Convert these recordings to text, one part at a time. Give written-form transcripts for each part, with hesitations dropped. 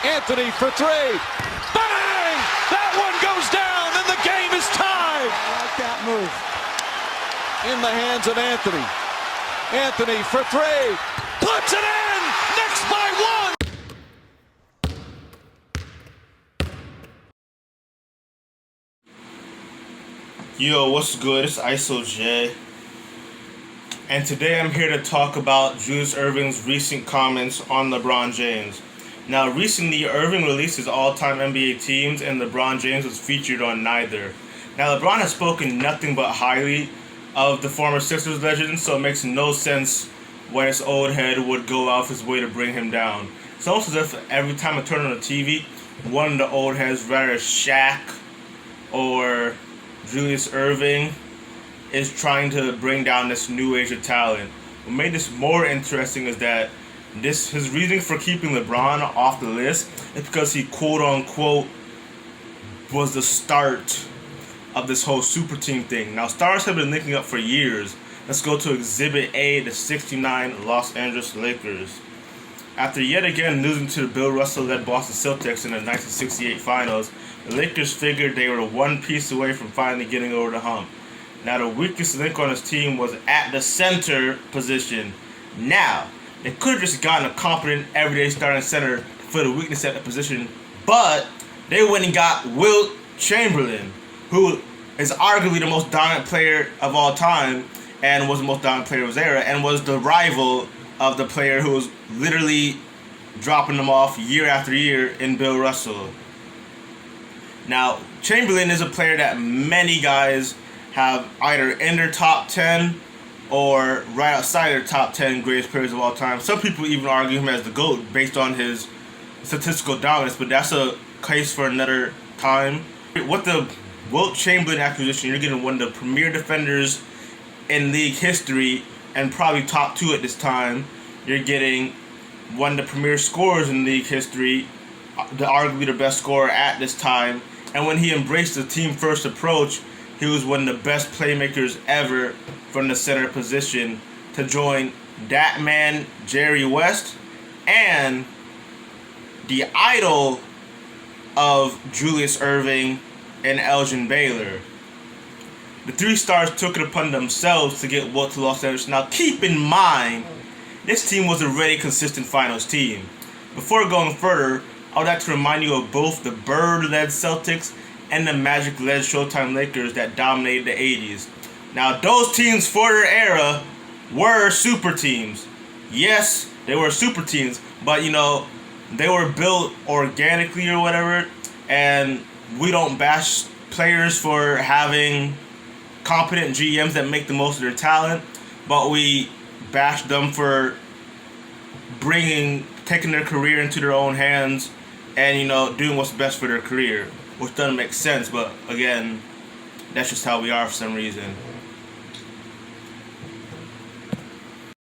Anthony for three. Bang! That one goes down, and the game is tied. I like that move. In the hands of Anthony. Anthony for three. Puts it in! Next by one! Yo, what's good? It's ISO J. And today I'm here to talk about Julius Erving's recent comments on LeBron James. Now, recently, Erving released his all-time NBA teams, and LeBron James was featured on neither. Now, LeBron has spoken nothing but highly of the former Sixers legend, so it makes no sense why this old head would go out of his way to bring him down. It's almost as if every time I turn on the TV, one of the old heads, rather Shaq or Julius Erving, is trying to bring down this new age of talent. What made this more interesting is that his reasoning for keeping LeBron off the list is because he quote unquote was the start of this whole super team thing. Now, stars have been linking up for years. Let's go to Exhibit A, the '69 Los Angeles Lakers. After yet again losing to the Bill Russell-led Boston Celtics in the 1968 finals, the Lakers figured they were one piece away from finally getting over the hump. Now, the weakest link on his team was at the center position. Now, they could have just gotten a competent, everyday starting center for the weakness at the position, but they went and got Wilt Chamberlain, who is arguably the most dominant player of all time, and was the most dominant player of his era, and was the rival of the player who was literally dropping them off year after year in Bill Russell. Now, Chamberlain is a player that many guys have either in their top 10 or right outside their top 10 greatest players of all time. Some people even argue him as the GOAT based on his statistical dominance, but that's a case for another time. With the Wilt Chamberlain acquisition, you're getting one of the premier defenders in league history and probably top 2 at this time. You're getting one of the premier scorers in league history, arguably the best scorer at this time. And when he embraced the team-first approach, he was one of the best playmakers ever from the center position to join that man, Jerry West, and the idol of Julius Erving and Elgin Baylor. The three stars took it upon themselves to get Wilt to Los Angeles. Now, keep in mind, this team was a very consistent finals team. Before going further, I would like to remind you of both the Bird-led Celtics and the Magic-led Showtime Lakers that dominated the 80s. Now, those teams for their era were super teams. Yes, they were super teams, but, they were built organically or whatever, and we don't bash players for having competent GMs that make the most of their talent, but we bash them for taking their career into their own hands and, doing what's best for their career. Which doesn't make sense, but again, that's just how we are for some reason.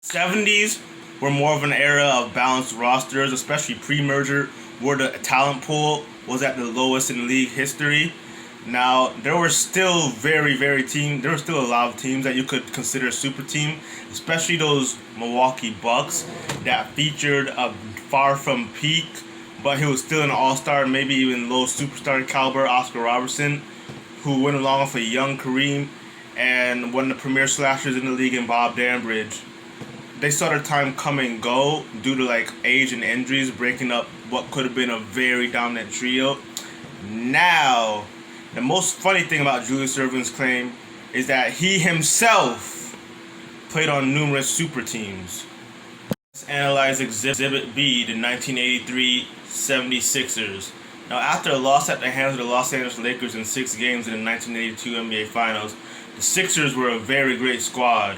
70s were more of an era of balanced rosters, especially pre-merger, where the talent pool was at the lowest in league history. Now, there were still there were still a lot of teams that you could consider a super team, especially those Milwaukee Bucks that featured a far from peak, but he was still an all-star, maybe even low superstar caliber, Oscar Robertson, who went along with a young Kareem and one of the premier slashers in the league in Bob Danbridge. They saw their time come and go due to age and injuries, breaking up what could have been a very dominant trio. Now, the most funny thing about Julius Erving's claim is that he himself played on numerous super teams. Let's analyze Exhibit B, the 1983 76ers. Now, after a loss at the hands of the Los Angeles Lakers in 6 games in the 1982 NBA Finals, the Sixers were a very great squad,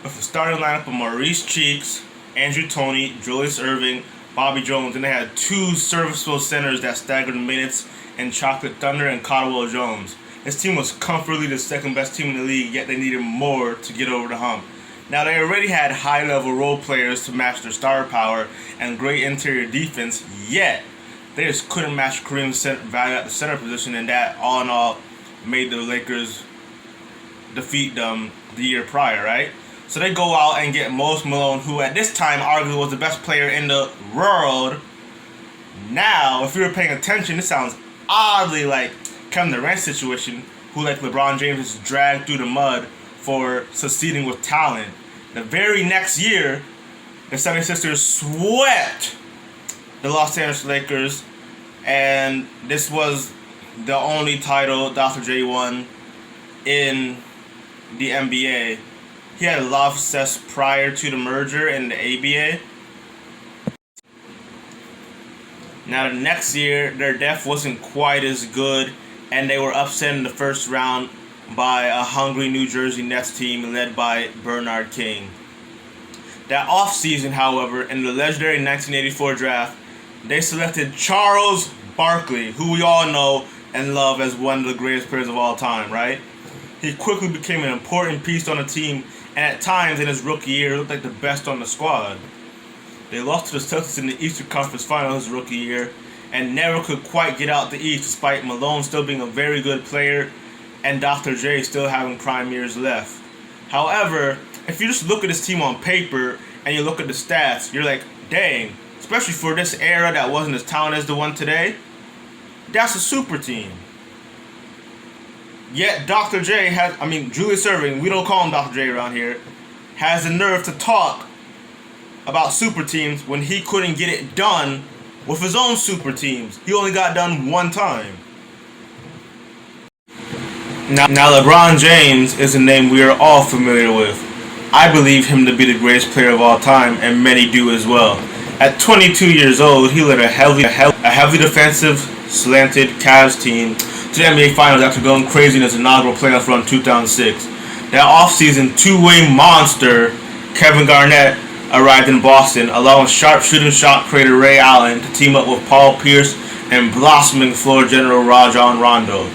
with a starting lineup of Maurice Cheeks, Andrew Toney, Julius Erving, Bobby Jones, and they had 2 serviceable centers that staggered minutes in Chocolate Thunder and Caldwell Jones. This team was comfortably the second best team in the league, yet they needed more to get over the hump. Now, they already had high-level role players to match their star power and great interior defense, yet they just couldn't match Kareem's value at the center position, and that, all in all, made the Lakers defeat them the year prior, right? So they go out and get Moses Malone, who at this time arguably was the best player in the world, Now, if you were paying attention, this sounds oddly like Kevin Durant's situation, who like LeBron James is dragged through the mud for succeeding with talent. The very next year, the 76ers swept the Los Angeles Lakers, and this was the only title Dr. J won in the NBA. He had a lot of success prior to the merger in the ABA. Now the next year, their depth wasn't quite as good, and they were upset in the first round by a hungry New Jersey Nets team led by Bernard King. That offseason, however, in the legendary 1984 draft, they selected Charles Barkley, who we all know and love as one of the greatest players of all time, right? He quickly became an important piece on the team, and at times in his rookie year, looked like the best on the squad. They lost to the Celtics in the Eastern Conference Finals his rookie year, and never could quite get out the East, despite Malone still being a very good player and Dr. J still having prime years left. However, if you just look at this team on paper and you look at the stats, you're like, dang, especially for this era that wasn't as talented as the one today, that's a super team. Yet Dr. J Julius Erving, we don't call him Dr. J around here, has the nerve to talk about super teams when he couldn't get it done with his own super teams. He only got done one time. Now LeBron James is a name we are all familiar with. I believe him to be the greatest player of all time, and many do as well. At 22 years old, he led a heavily defensive, slanted Cavs team to the NBA Finals after going crazy in his inaugural playoff run in 2006. That offseason, two-way monster Kevin Garnett arrived in Boston, along with sharpshooting shot creator Ray Allen to team up with Paul Pierce and blossoming floor general Rajon Rondo.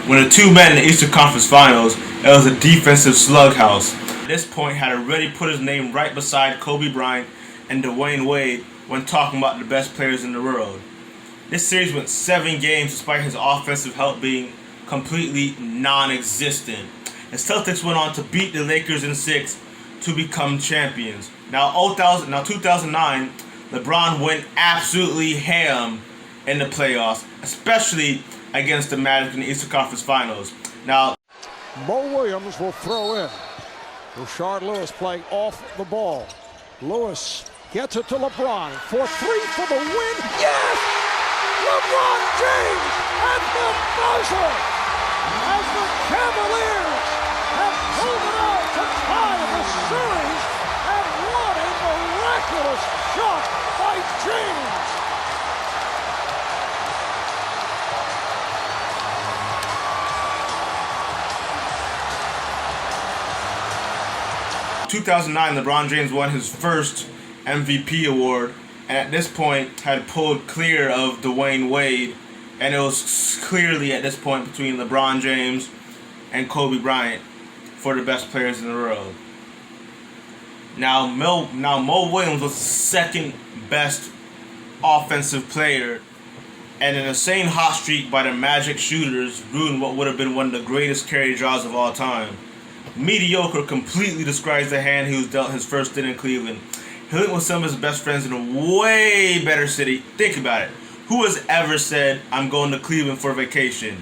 When the two met in the Eastern Conference Finals, it was a defensive slughouse. At this point, had already put his name right beside Kobe Bryant and Dwayne Wade when talking about the best players in the world. This series went 7 games despite his offensive help being completely non-existent. The Celtics went on to beat the Lakers in 6 to become champions. Now 2009, LeBron went absolutely ham in the playoffs, especially against the Magic in the Eastern Conference Finals. Now, Mo Williams will throw in. Rashard Lewis playing off the ball. Lewis gets it to LeBron for 3 for the win. Yes! LeBron James at the buzzer as the Cavaliers have pulled it out to tie the series, and what a miraculous shot by James! 2009, LeBron James won his first MVP award, and at this point had pulled clear of Dwayne Wade, and it was clearly at this point between LeBron James and Kobe Bryant for the best players in the world. Now Mo Williams was the second best offensive player, and an insane hot streak by the Magic shooters ruined what would have been one of the greatest carry draws of all time. Mediocre completely describes the hand he was dealt his first stint in Cleveland. He linked with some of his best friends in a way better city. Think about it. Who has ever said, I'm going to Cleveland for vacation?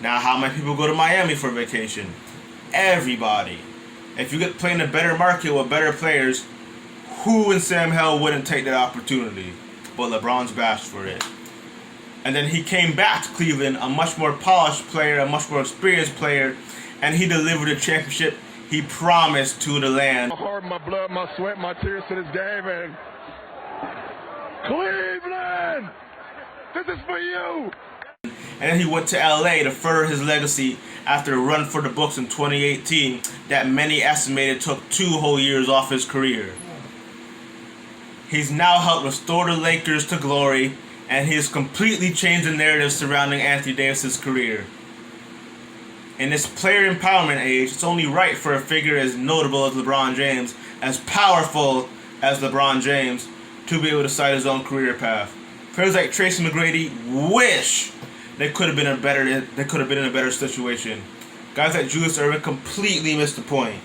Now, how many people go to Miami for vacation? Everybody. If you get playing a better market with better players, who in Sam Hell wouldn't take that opportunity? But LeBron's bashed for it. And then he came back to Cleveland, a much more polished player, a much more experienced player, and he delivered the championship he promised to the land. My heart, my blood, my sweat, my tears to this game, and Cleveland, this is for you. And then he went to LA to further his legacy after a run for the books in 2018 that many estimated took 2 whole years off his career. He's now helped restore the Lakers to glory, and he has completely changed the narrative surrounding Anthony Davis' career. In this player empowerment age, it's only right for a figure as notable as LeBron James, as powerful as LeBron James, to be able to decide his own career path. Players like Tracy McGrady wish they could have been in a better situation. Guys like Julius Erving completely missed the point.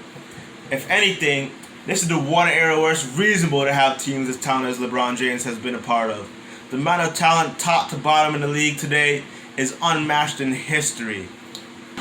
If anything, this is the one era where it's reasonable to have teams as talented as LeBron James has been a part of. The amount of talent top to bottom in the league today is unmatched in history.